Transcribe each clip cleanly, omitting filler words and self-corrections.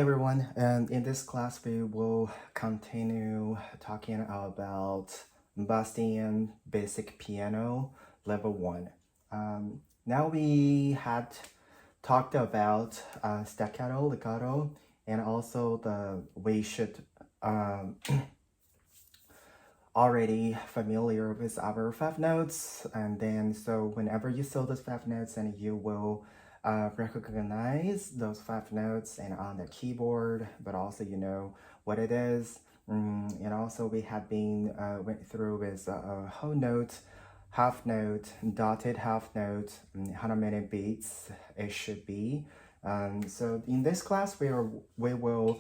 everyone, and in this class we will continue talking about Bastien Basic Piano Level 1. Now we had talked about staccato, legato, and also we should already familiar with our 5 notes, and then so whenever you saw those 5 notes, and you will recognize those 5 notes and on the keyboard, but also you know what it is. And also we have been went through with a whole note, half note, dotted half note, how many beats it should be. So in this class we will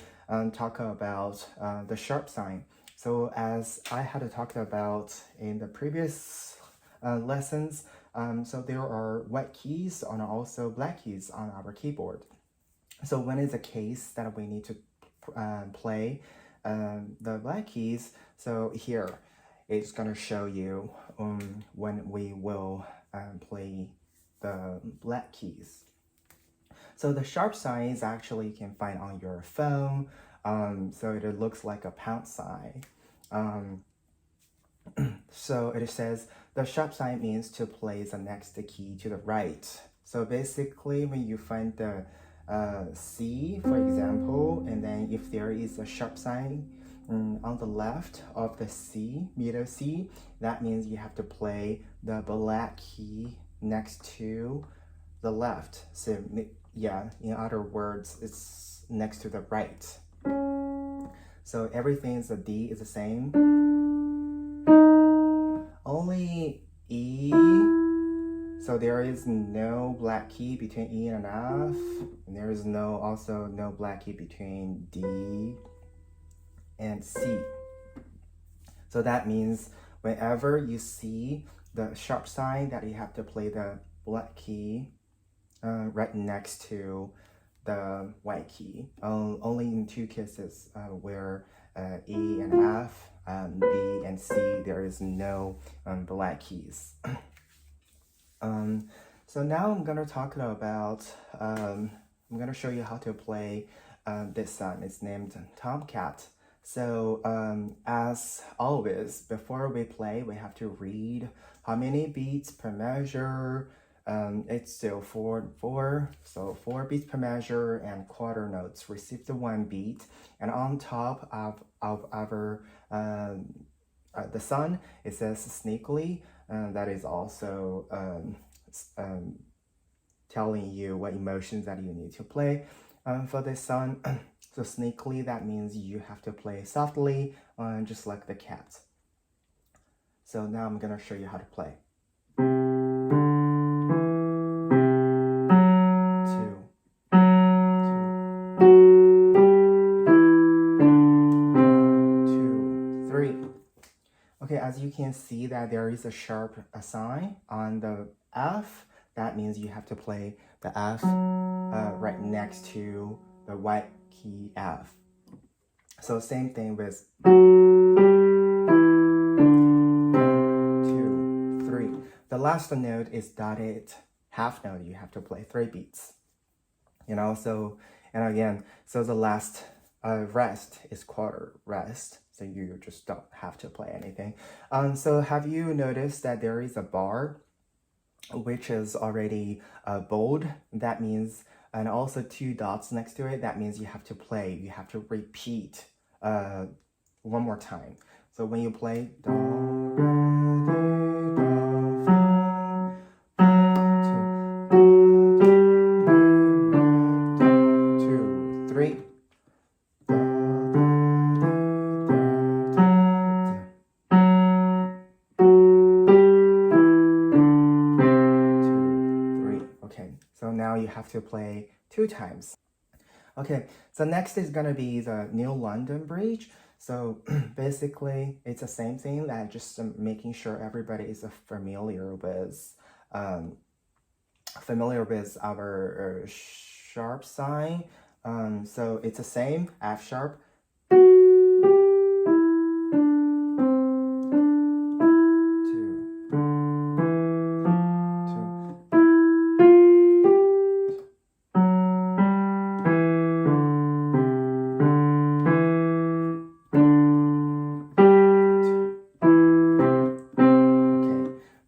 talk about the sharp sign. So as I had talked about in the previous lessons, so there are white keys and also black keys on our keyboard. So when is the case that we need to play the black keys, so here it's going to show you when we will play the black keys. So the sharp sign is actually you can find on your phone. So it looks like a pound sign. So it says the sharp sign means to place the next key to the right. So basically when you find the C, for example, and then if there is a sharp sign on the left of the C, middle C, that means you have to play the black key next to the left. So yeah, in other words, it's next to the right. So everything's a D is the same. Only E, so there is no black key between E and F, and there is also no black key between D and C. So that means whenever you see the sharp sign that you have to play the black key right next to the white key. Only in 2 cases where E and F, B and C, there is no black keys. So now I'm gonna talk about, I'm gonna show you how to play this song. It's named Tomcat. So as always, before we play, we have to read how many beats per measure. It's still 4 and 4, so 4 beats per measure, and quarter notes receive the 1 beat. And on top of our the sun, it says sneakily. That is also telling you what emotions that you need to play for this sun. So sneakily, that means you have to play softly, just like the cat. So now I'm gonna show you how to play. Okay, as you can see that there is a sharp sign on the F. That means you have to play the F right next to the white key F. So same thing with 2, 3. The last note is dotted half note. You have to play 3 beats. You know, so, and again, so the last rest is quarter rest. So you just don't have to play anything. So have you noticed that there is a bar which is already bold? That means, and also 2 dots next to it. That means you have to play. You have to repeat one more time. So when you play, do, re, do, fa, 2, 3. So now you have to play 2 times. Okay, so next is gonna be the New London Bridge. So basically, it's the same thing, that just making sure everybody is familiar with our sharp sign. So it's the same, F sharp.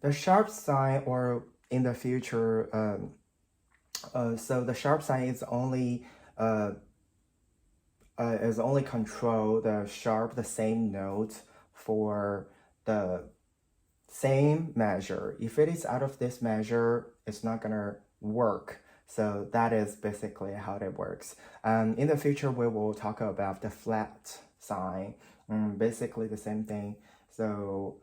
The sharp sign, or in the future, so the sharp sign is only control the sharp, the same note for the same measure. If it is out of this measure, it's not gonna work. So that is basically how it works. In the future, we will talk about the flat sign, basically the same thing. So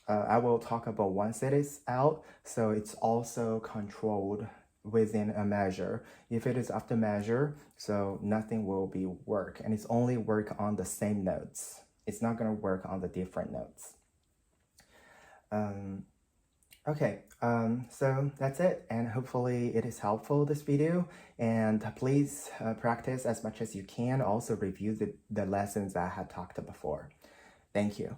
I will talk about once it is out, so it's also controlled within a measure. If it is after measure, so nothing will be work, and it's only work on the same notes. It's not gonna work on the different notes. Okay, so that's it, and hopefully it is helpful, this video, and please practice as much as you can. Also review the lessons I had talked before. Thank you.